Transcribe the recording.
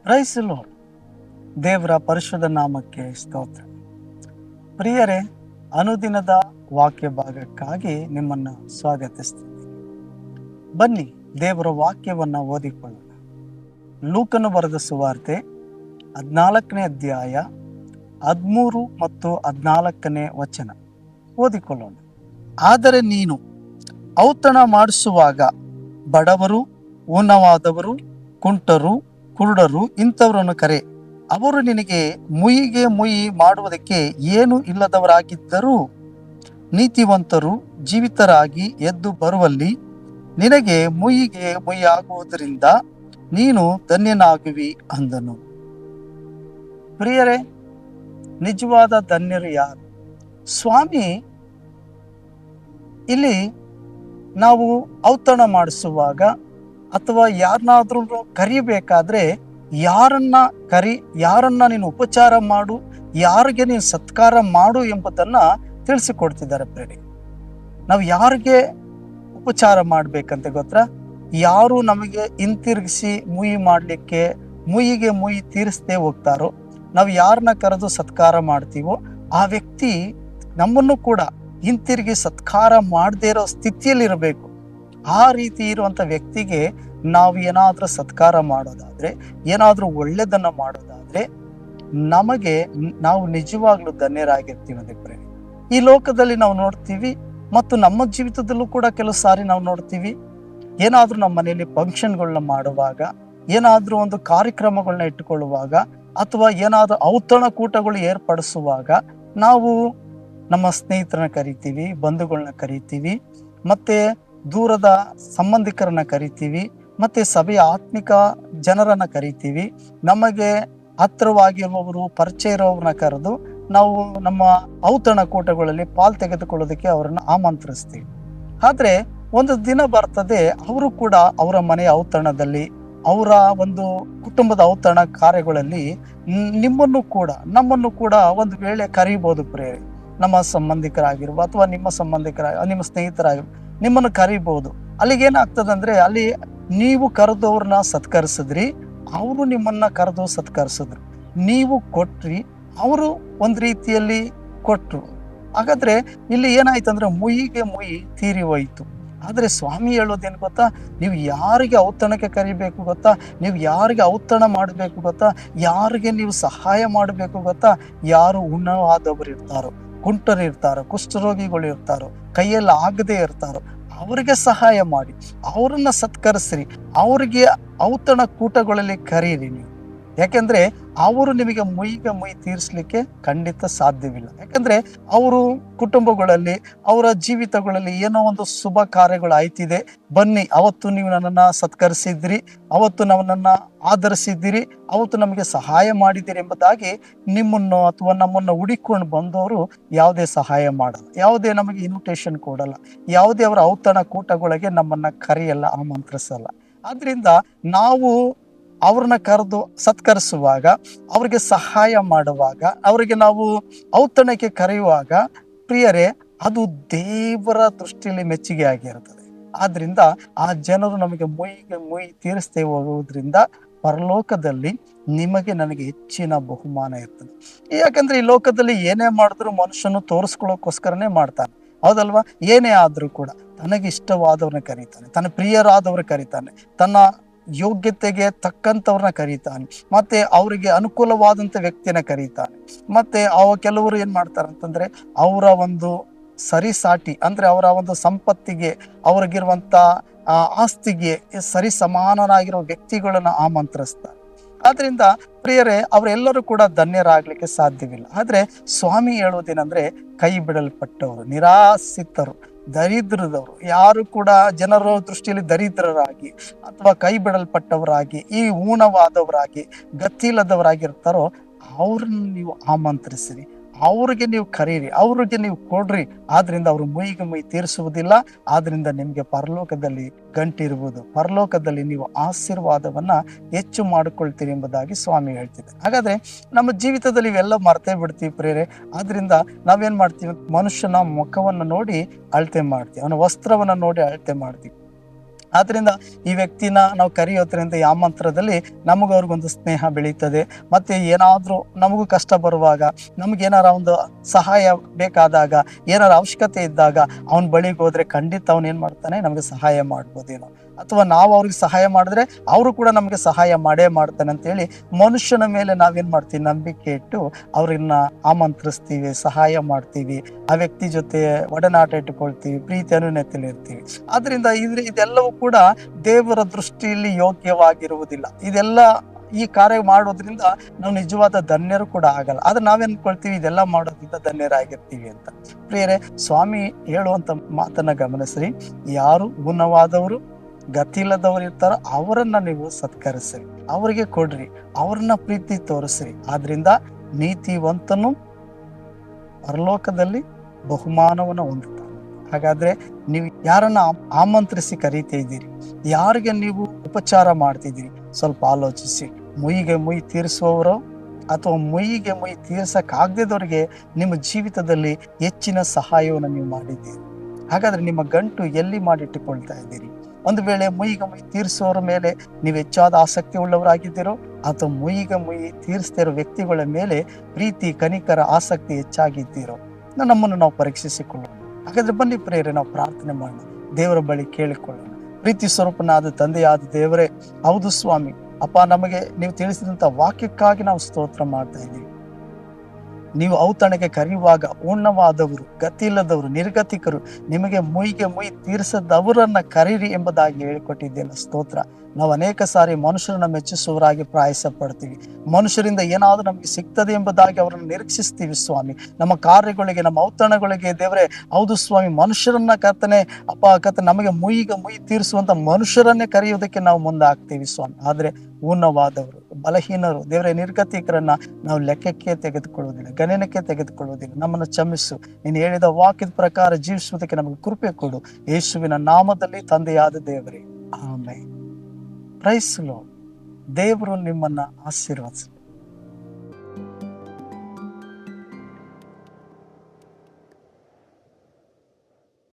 Price lord. ದೇವರ ಪರಿಶುದ್ಧ ನಾಮಕ್ಕೆ ಸ್ತೋತ್ರ. ಪ್ರಿಯರೇ, ಅನುದಿನದ ವಾಕ್ಯ ಭಾಗಕ್ಕಾಗಿ ನಿಮ್ಮನ್ನ ಸ್ವಾಗತಿಸ್ತೀನಿ. ಬನ್ನಿ ದೇವರ ವಾಕ್ಯವನ್ನ ಓದಿಕೊಳ್ಳೋಣ. ಲೂಕನು ಬರೆದ ಸುವಾರ್ತೆ 14ನೇ ಅಧ್ಯಾಯ 13 ಮತ್ತು 14ನೇ ವಚನ ಓದಿಕೊಳ್ಳೋಣ. ಆದರೆ ನೀನು ಔತಣ ಮಾಡಿಸುವಾಗ ಬಡವರು, ಊನವಾದವರು, ಕುಂಟರು, ಕುರುಡರು ಇಂಥವರನ್ನು ಕರೆ. ಅವರು ನಿನಗೆ ಮುಯಿಗೆ ಮುಯಿ ಮಾಡುವುದಕ್ಕೆ ಏನು ಇಲ್ಲದವರಾಗಿದ್ದರೂ ನೀತಿವಂತರು ಜೀವಿತರಾಗಿ ಎದ್ದು ಬರುವಲ್ಲಿ ನಿನಗೆ ಮುಯಿಗೆ ಮುಯಿ ಆಗುವುದರಿಂದ ನೀನು ಧನ್ಯನಾಗುವಿ ಅಂದನು. ಪ್ರಿಯರೇ, ನಿಜವಾದ ಧನ್ಯರು ಯಾರು? ಸ್ವಾಮಿ ಇಲ್ಲಿ ನಾವು ಔತಣ ಮಾಡಿಸುವಾಗ ಅಥವಾ ಯಾರನ್ನಾದ್ರೂ ಕರಿಬೇಕಾದ್ರೆ ಯಾರನ್ನ ನೀನು ಉಪಚಾರ ಮಾಡು, ಯಾರಿಗೆ ನೀನು ಸತ್ಕಾರ ಮಾಡು ಎಂಬುದನ್ನ ತಿಳಿಸಿಕೊಡ್ತಿದ್ದಾರೆ. ಪ್ರೇರಿ, ನಾವು ಯಾರಿಗೆ ಉಪಚಾರ ಮಾಡ್ಬೇಕಂತ ಗೊತ್ತಾ? ಯಾರು ನಮಗೆ ಹಿಂತಿರುಗಿಸಿ ಮುಯಿ ಮಾಡ್ಲಿಕ್ಕೆ ಮುಯಿಗೆ ಮುಯಿ ತೀರಿಸದೆ ಹೋಗ್ತಾರೋ, ನಾವು ಯಾರನ್ನ ಕರೆದು ಸತ್ಕಾರ ಮಾಡ್ತೀವೋ ಆ ವ್ಯಕ್ತಿ ನಮ್ಮನ್ನು ಕೂಡ ಹಿಂತಿರುಗಿ ಸತ್ಕಾರ ಮಾಡದೇ ಇರೋ ಸ್ಥಿತಿಯಲ್ಲಿ ಇರಬೇಕು. ಆ ರೀತಿ ಇರುವಂತ ವ್ಯಕ್ತಿಗೆ ನಾವು ಏನಾದ್ರೂ ಸತ್ಕಾರ ಮಾಡೋದಾದ್ರೆ, ಏನಾದ್ರೂ ಒಳ್ಳೆದನ್ನ ಮಾಡೋದಾದ್ರೆ ನಾವು ನಿಜವಾಗ್ಲೂ ಧನ್ಯರಾಗಿರ್ತೀವಿ ಅಂತ ಪ್ರೇರಿ. ಈ ಲೋಕದಲ್ಲಿ ನಾವು ನೋಡ್ತೀವಿ ಮತ್ತು ನಮ್ಮ ಜೀವಿತದಲ್ಲೂ ಕೂಡ ಕೆಲವು ಸಾರಿ ನಾವು ನೋಡ್ತೀವಿ. ಏನಾದ್ರೂ ನಮ್ಮ ಮನೆಯಲ್ಲಿ ಫಂಕ್ಷನ್ಗಳನ್ನ ಮಾಡುವಾಗ, ಏನಾದ್ರೂ ಒಂದು ಕಾರ್ಯಕ್ರಮಗಳನ್ನ ಇಟ್ಟುಕೊಳ್ಳುವಾಗ, ಅಥವಾ ಏನಾದ್ರೂ ಔತಣ ಕೂಟಗಳು ಏರ್ಪಡಿಸುವಾಗ ನಾವು ನಮ್ಮ ಸ್ನೇಹಿತರನ್ನ ಕರಿತೀವಿ, ಬಂಧುಗಳನ್ನ ಕರಿತೀವಿ, ಮತ್ತೆ ದೂರದ ಸಂಬಂಧಿಕರನ್ನ ಕರಿತೀವಿ, ಮತ್ತೆ ಸಭೆಯ ಆತ್ಮಿಕ ಜನರನ್ನ ಕರಿತೀವಿ. ನಮಗೆ ಹತ್ತಿರವಾಗಿರುವವರು, ಪರಿಚಯ ಇರುವವ್ರನ್ನ ಕರೆದು ನಾವು ನಮ್ಮ ಔತಣ ಕೂಟಗಳಲ್ಲಿ ಪಾಲ್ ತೆಗೆದುಕೊಳ್ಳೋದಕ್ಕೆ ಅವರನ್ನ ಆಮಂತ್ರಿಸ್ತೀವಿ. ಆದ್ರೆ ಒಂದು ದಿನ ಬರ್ತದೆ, ಅವರು ಕೂಡ ಅವರ ಮನೆಯ ಔತಣದಲ್ಲಿ, ಅವರ ಒಂದು ಕುಟುಂಬದ ಔತಣ ಕಾರ್ಯಗಳಲ್ಲಿ ನಮ್ಮನ್ನು ಕೂಡ ಒಂದು ವೇಳೆ ಕರೀಬಹುದು. ಪ್ರೇರೆ, ನಮ್ಮ ಸಂಬಂಧಿಕರಾಗಿರುವ ಅಥವಾ ನಿಮ್ಮ ಸ್ನೇಹಿತರಾಗಿರುವ ನಿಮ್ಮನ್ನು ಕರೀಬಹುದು. ಅಲ್ಲಿಗೆ ಏನಾಗ್ತದಂದ್ರೆ, ಅಲ್ಲಿ ನೀವು ಕರೆದವ್ರನ್ನ ಸತ್ಕರಿಸಿದ್ರಿ, ಅವರು ನಿಮ್ಮನ್ನ ಕರೆದು ಸತ್ಕರಿಸಿದ್ರು, ನೀವು ಕೊಟ್ರಿ, ಅವರು ಒಂದು ರೀತಿಯಲ್ಲಿ ಕೊಟ್ರು. ಹಾಗಾದ್ರೆ ಇಲ್ಲಿ ಏನಾಯ್ತಂದ್ರೆ ಮುಯಿಗೆ ಮುಯಿ ತೀರಿ ಹೋಯ್ತು. ಆದ್ರೆ ಸ್ವಾಮಿ ಹೇಳೋದೇನು ಗೊತ್ತಾ? ನೀವು ಯಾರಿಗೆ ಔತಣಕ್ಕೆ ಕರಿಬೇಕು ಗೊತ್ತಾ? ನೀವು ಯಾರಿಗೆ ಔತಣ ಮಾಡಬೇಕು ಗೊತ್ತಾ? ಯಾರಿಗೆ ನೀವು ಸಹಾಯ ಮಾಡಬೇಕು ಗೊತ್ತಾ? ಯಾರು ಉಣ್ಣವಾದವರು ಇರ್ತಾರೋ, ಕುಂಟರು ಇರ್ತಾರೋ, ಕುಷ್ಠರೋಗಿಗಳು ಇರ್ತಾರೋ, ಕೈಯಲ್ಲಿ ಆಗದೆ ಇರ್ತಾರೋ ಅವರಿಗೆ ಸಹಾಯ ಮಾಡಿ, ಅವರನ್ನ ಸತ್ಕರಿಸ್ರಿ, ಅವರಿಗೆ ಔತಣ ಕೂಟಗಳಲ್ಲಿ ಕರೀರಿ ನೀವು. ಯಾಕೆಂದ್ರೆ ಅವರು ನಿಮಗೆ ಮುಯಿಗೆ ಮುಯಿ ತೀರಿಸ್ಲಿಕ್ಕೆ ಖಂಡಿತ ಸಾಧ್ಯವಿಲ್ಲ. ಯಾಕಂದ್ರೆ ಅವರು ಕುಟುಂಬಗಳಲ್ಲಿ, ಅವರ ಜೀವಿತಗಳಲ್ಲಿ ಏನೋ ಒಂದು ಶುಭ ಕಾರ್ಯಗಳು ಆಯ್ತಿದೆ, ಬನ್ನಿ, ಅವತ್ತು ನೀವು ನನ್ನನ್ನ ಸತ್ಕರಿಸಿದ್ರಿ, ಅವತ್ತು ನನ್ನನ್ನ ಆಧರಿಸಿದ್ದೀರಿ, ಅವತ್ತು ನಮಗೆ ಸಹಾಯ ಮಾಡಿದ್ದೀರಿ ಎಂಬುದಾಗಿ ನಿಮ್ಮನ್ನು ಅಥವಾ ನಮ್ಮನ್ನು ಹುಡಿಕೊಂಡು ಬಂದವರು ಯಾವುದೇ ಸಹಾಯ ಮಾಡಲ್ಲ, ಯಾವುದೇ ನಮಗೆ ಇನ್ವಿಟೇಷನ್ ಕೊಡಲ್ಲ, ಯಾವುದೇ ಅವರ ಔತಣ ಕೂಟಗಳಿಗೆ ನಮ್ಮನ್ನ ಕರೆಯಲ್ಲ, ಆಮಂತ್ರಿಸಲ್ಲ. ಆದ್ರಿಂದ ನಾವು ಅವ್ರನ್ನ ಕರೆದು ಸತ್ಕರಿಸುವಾಗ, ಅವ್ರಿಗೆ ಸಹಾಯ ಮಾಡುವಾಗ, ಅವರಿಗೆ ನಾವು ಔತಣಕ್ಕೆ ಕರೆಯುವಾಗ, ಪ್ರಿಯರೇ, ಅದು ದೇವರ ದೃಷ್ಟಿಯಲ್ಲಿ ಮೆಚ್ಚುಗೆ ಆಗಿರುತ್ತದೆ. ಆದ್ರಿಂದ ಆ ಜನರು ನಮಗೆ ಮುಯಿಗೆ ಮುಯಿ ತೀರಿಸದೆ ಹೋಗುವುದರಿಂದ ಪರಲೋಕದಲ್ಲಿ ನಿಮಗೆ ನನಗೆ ಹೆಚ್ಚಿನ ಬಹುಮಾನ ಇರ್ತದೆ. ಯಾಕಂದ್ರೆ ಈ ಲೋಕದಲ್ಲಿ ಏನೇ ಮಾಡಿದ್ರು ಮನುಷ್ಯನು ತೋರಿಸ್ಕೊಳ್ಳೋಕೋಸ್ಕರನೇ ಮಾಡ್ತಾನೆ, ಹೌದಲ್ವಾ? ಏನೇ ಆದ್ರೂ ಕೂಡ ತನಗೆ ಇಷ್ಟವಾದವ್ರನ್ನ ಕರೀತಾನೆ, ತನ್ನ ಪ್ರಿಯರಾದವ್ರ ಕರೀತಾನೆ, ತನ್ನ ಯೋಗ್ಯತೆಗೆ ತಕ್ಕಂಥವ್ರನ್ನ ಕರೀತಾನೆ, ಮತ್ತೆ ಅವರಿಗೆ ಅನುಕೂಲವಾದಂಥ ವ್ಯಕ್ತಿಯನ್ನ ಕರೀತಾನೆ. ಮತ್ತೆ ಕೆಲವರು ಏನ್ ಮಾಡ್ತಾರಂತಂದ್ರೆ, ಅವರ ಒಂದು ಸರಿಸಾಟಿ ಅಂದ್ರೆ ಅವರ ಒಂದು ಸಂಪತ್ತಿಗೆ, ಅವ್ರಿಗಿರುವಂತ ಆಸ್ತಿಗೆ ಸರಿ ಸಮಾನನಾಗಿರೋ ವ್ಯಕ್ತಿಗಳನ್ನ ಆಮಂತ್ರಿಸ್ತಾರೆ. ಆದ್ರಿಂದ ಪ್ರಿಯರೇ, ಅವರೆಲ್ಲರೂ ಕೂಡ ಧನ್ಯರಾಗ್ಲಿಕ್ಕೆ ಸಾಧ್ಯವಿಲ್ಲ. ಆದ್ರೆ ಸ್ವಾಮಿ ಹೇಳೋದೇನಂದ್ರೆ, ಕೈ ಬಿಡಲ್ಪಟ್ಟವರು, ನಿರಾಶ್ರಿತರು, ದರಿದ್ರದವರು, ಯಾರು ಕೂಡ ಜನರ ದೃಷ್ಟಿಯಲ್ಲಿ ದರಿದ್ರರಾಗಿ ಅಥವಾ ಕೈ ಬಿಡಲ್ಪಟ್ಟವರಾಗಿ, ಈ ಊನವಾದವರಾಗಿ, ಗತಿಯಿಲ್ಲದವರಾಗಿರ್ತಾರೋ ಅವ್ರನ್ನ ನೀವು ಆಮಂತ್ರಿಸಿರಿ, ಅವ್ರಿಗೆ ನೀವು ಕರೀರಿ, ಅವ್ರಿಗೆ ನೀವು ಕೊಡ್ರಿ. ಆದ್ರಿಂದ ಅವರು ಮುಯಿಗೆ ಮುಯಿ ತೀರಿಸುವುದಿಲ್ಲ. ಆದ್ರಿಂದ ನಿಮ್ಗೆ ಪರಲೋಕದಲ್ಲಿ ಗಂಟಿರುವುದು, ಪರಲೋಕದಲ್ಲಿ ನೀವು ಆಶೀರ್ವಾದವನ್ನ ಹೆಚ್ಚು ಮಾಡಿಕೊಳ್ತೀರಿ ಎಂಬುದಾಗಿ ಸ್ವಾಮಿ ಹೇಳ್ತಿದ್ದಾರೆ. ಹಾಗಾದ್ರೆ ನಮ್ಮ ಜೀವಿತದಲ್ಲಿ ಇವೆಲ್ಲ ಮರ್ತೇ ಬಿಡ್ತೀವಿ ಪ್ರೇರೆ. ಆದ್ರಿಂದ ನಾವೇನ್ ಮಾಡ್ತೀವಿ? ಮನುಷ್ಯನ ಮುಖವನ್ನ ನೋಡಿ ಅಳತೆ ಮಾಡ್ತೀವಿ, ಅವನ ವಸ್ತ್ರವನ್ನ ನೋಡಿ ಅಳತೆ ಮಾಡ್ತೀವಿ. ಆದ್ರಿಂದ ಈ ವ್ಯಕ್ತಿನ ನಾವು ಕರೆಯೋದ್ರಿಂದ ಈ ಆಮಂತ್ರದಲ್ಲಿ ನಮಗೂ ಅವ್ರಿಗೊಂದು ಸ್ನೇಹ ಬೆಳೀತದೆ. ಮತ್ತೆ ಏನಾದ್ರೂ ನಮಗೂ ಕಷ್ಟ ಬರುವಾಗ, ನಮ್ಗೇನಾರ ಒಂದು ಸಹಾಯ ಬೇಕಾದಾಗ, ಏನಾರ ಅವಶ್ಯಕತೆ ಇದ್ದಾಗ ಅವನ ಬಳಿಗೆ ಹೋದ್ರೆ ಖಂಡಿತ ಅವನ್ ಏನ್ ಮಾಡ್ತಾನೆ, ನಮ್ಗೆ ಸಹಾಯ ಮಾಡ್ಬೋದೇನೋ. ಅಥವಾ ನಾವು ಅವ್ರಿಗೆ ಸಹಾಯ ಮಾಡಿದ್ರೆ ಅವರು ಕೂಡ ನಮ್ಗೆ ಸಹಾಯ ಮಾಡೇ ಮಾಡ್ತಾನೆ ಅಂತೇಳಿ ಮನುಷ್ಯನ ಮೇಲೆ ನಾವೇನ್ ಮಾಡ್ತೀವಿ, ನಂಬಿಕೆ ಇಟ್ಟು ಅವ್ರನ್ನ ಆಮಂತ್ರಿಸ್ತೀವಿ, ಸಹಾಯ ಮಾಡ್ತೀವಿ, ಆ ವ್ಯಕ್ತಿ ಜೊತೆ ಒಡನಾಟ ಇಟ್ಟುಕೊಳ್ತೀವಿ, ಪ್ರೀತಿ ಅನುನಯತೆಯಲ್ಲಿ ಇರ್ತೀವಿ. ಆದ್ರಿಂದ ಇದೆಲ್ಲವೂ ಕೂಡ ದೇವರ ದೃಷ್ಟಿಯಲ್ಲಿ ಯೋಗ್ಯವಾಗಿರುವುದಿಲ್ಲ. ಇದೆಲ್ಲ ಈ ಕಾರ್ಯ ಮಾಡೋದ್ರಿಂದ ನಾವು ನಿಜವಾದ ಧನ್ಯರು ಕೂಡ ಆಗಲ್ಲ. ಆದ್ರೆ ನಾವೇನ್ಕೊಳ್ತೀವಿ, ಇದೆಲ್ಲ ಮಾಡೋದ್ರಿಂದ ಧನ್ಯರಾಗಿರ್ತೀವಿ ಅಂತ. ಪ್ರಿಯರೇ, ಸ್ವಾಮಿ ಹೇಳುವಂತ ಮಾತನ್ನ ಗಮನಿಸ್ರಿ. ಯಾರು ಗುಣವಾದವರು, ಗತಿಯಿಲ್ಲದವರು ಇರ್ತಾರೋ ಅವರನ್ನ ನೀವು ಸತ್ಕರಿಸ್ರಿ, ಅವರಿಗೆ ಕೊಡ್ರಿ, ಅವ್ರನ್ನ ಪ್ರೀತಿ ತೋರಿಸ್ರಿ. ಆದ್ರಿಂದ ನೀತಿವಂತನು ಪರಲೋಕದಲ್ಲಿ ಬಹುಮಾನವನ್ನ ಹೊಂದುತ್ತಾನೆ. ಹಾಗಾದ್ರೆ ನೀವು ಯಾರನ್ನ ಆಮಂತ್ರಿಸಿ ಕರೀತಾ ಇದ್ದೀರಿ, ಯಾರಿಗೆ ನೀವು ಉಪಚಾರ ಮಾಡ್ತಿದ್ದೀರಿ, ಸ್ವಲ್ಪ ಆಲೋಚಿಸಿ. ಮುಯಿಗೆ ಮುಯಿ ತೀರಿಸುವವರು ಅಥವಾ ಮುಯಿಗೆ ಮುಯಿ ತೀರ್ಸಕ್ಕಾಗದಿದ್ದವರಿಗೆ ನಿಮ್ಮ ಜೀವಿತದಲ್ಲಿ ಹೆಚ್ಚಿನ ಸಹಾಯವನ್ನು ನೀವು ಮಾಡಿದ್ದೀರಿ. ಹಾಗಾದ್ರೆ ನಿಮ್ಮ ಗಂಟು ಎಲ್ಲಿ ಮಾಡಿಟ್ಟುಕೊಳ್ತಾ ಇದ್ದೀರಿ? ಒಂದು ವೇಳೆ ಮುಯಿಗೆ ಮುಯಿ ತೀರಿಸುವವರ ಮೇಲೆ ನೀವು ಹೆಚ್ಚಾದ ಆಸಕ್ತಿ ಉಳ್ಳವರಾಗಿದ್ದೀರೋ, ಅಥವಾ ಮುಯಿಗೆ ಮುಯಿ ತೀರಿಸ್ತಾ ಇರೋ ವ್ಯಕ್ತಿಗಳ ಮೇಲೆ ಪ್ರೀತಿ, ಕನಿಕರ, ಆಸಕ್ತಿ ಹೆಚ್ಚಾಗಿದ್ದೀರೋ, ನಮ್ಮನ್ನು ನಾವು ಪರೀಕ್ಷಿಸಿಕೊಳ್ಳೋಣ. ಹಾಗಾದ್ರೆ ಬನ್ನಿ ಪ್ರಿಯರೇ, ನಾವು ಪ್ರಾರ್ಥನೆ ಮಾಡೋಣ, ದೇವರ ಬಳಿ ಕೇಳಿಕೊಳ್ಳೋಣ. ಪ್ರೀತಿ ಸ್ವರೂಪನಾದ ತಂದೆಯಾದ ದೇವರೇ, ಹೌದು ಸ್ವಾಮಿ, ಅಪ್ಪ, ನಮಗೆ ನೀವು ತಿಳಿಸಿದಂತ ವಾಕ್ಯಕ್ಕಾಗಿ ನಾವು ಸ್ತೋತ್ರ ಮಾಡ್ತಾ ಇದ್ದೀವಿ. ನೀವು ಔತಣಕ್ಕೆ ಕರೆಯುವಾಗ ಉಣ್ಣವಾದವರು, ಗತಿ ಇಲ್ಲದವರು, ನಿರ್ಗತಿಕರು, ನಿಮಗೆ ಮುಯಿಗೆ ಮುಯಿ ತೀರಿಸದವರನ್ನ ಕರೀರಿ ಎಂಬುದಾಗಿ ಹೇಳಿಕೊಟ್ಟಿದ್ದೇನೆ. ಸ್ತೋತ್ರ. ನಾವು ಅನೇಕ ಸಾರಿ ಮನುಷ್ಯರನ್ನ ಮೆಚ್ಚಿಸುವವರಾಗಿ ಪ್ರಯಾಸ ಪಡ್ತೀವಿ. ಮನುಷ್ಯರಿಂದ ಏನಾದ್ರೂ ನಮ್ಗೆ ಸಿಗ್ತದೆ ಎಂಬುದಾಗಿ ಅವರನ್ನು ನಿರೀಕ್ಷಿಸ್ತೀವಿ ಸ್ವಾಮಿ. ನಮ್ಮ ಕಾರ್ಯಗಳಿಗೆ, ನಮ್ಮ ಔತಣಗಳಿಗೆ ದೇವರೇ, ಹೌದು ಸ್ವಾಮಿ, ಮನುಷ್ಯರನ್ನ ಕರ್ತನೆ ನಮಗೆ ಮುಯಿಗೆ ಮುಯಿ ತೀರಿಸುವಂತ ಮನುಷ್ಯರನ್ನೇ ಕರೆಯುವುದಕ್ಕೆ ನಾವು ಮುಂದಾಗ್ತೀವಿ ಸ್ವಾಮಿ. ಆದ್ರೆ ಊನವಾದವರು, ಬಲಹೀನರು, ದೇವರೇ, ನಿರ್ಗತಿಕರನ್ನ ನಾವು ಲೆಕ್ಕಕ್ಕೆ ತೆಗೆದುಕೊಳ್ಳುವುದಿಲ್ಲ, ಗಣನೆಗೆ ತೆಗೆದುಕೊಳ್ಳುವುದಿಲ್ಲ. ನಮ್ಮನ್ನು ಕ್ಷಮಿಸು. ನೀನು ಹೇಳಿದ ವಾಕ್ಯದ ಪ್ರಕಾರ ಜೀವಿಸುವುದಕ್ಕೆ ನಮಗೆ ಕೃಪೆ ಕೊಡು. ಯೇಸುವಿನ ನಾಮದಲ್ಲಿ ತಂದೆಯಾದ ದೇವರೇ, ಆಮೆನ್. Price the lord. ದೇವರು ನಿಮ್ಮನ್ನ ಆಶೀರ್ವದಿಸಲಿ.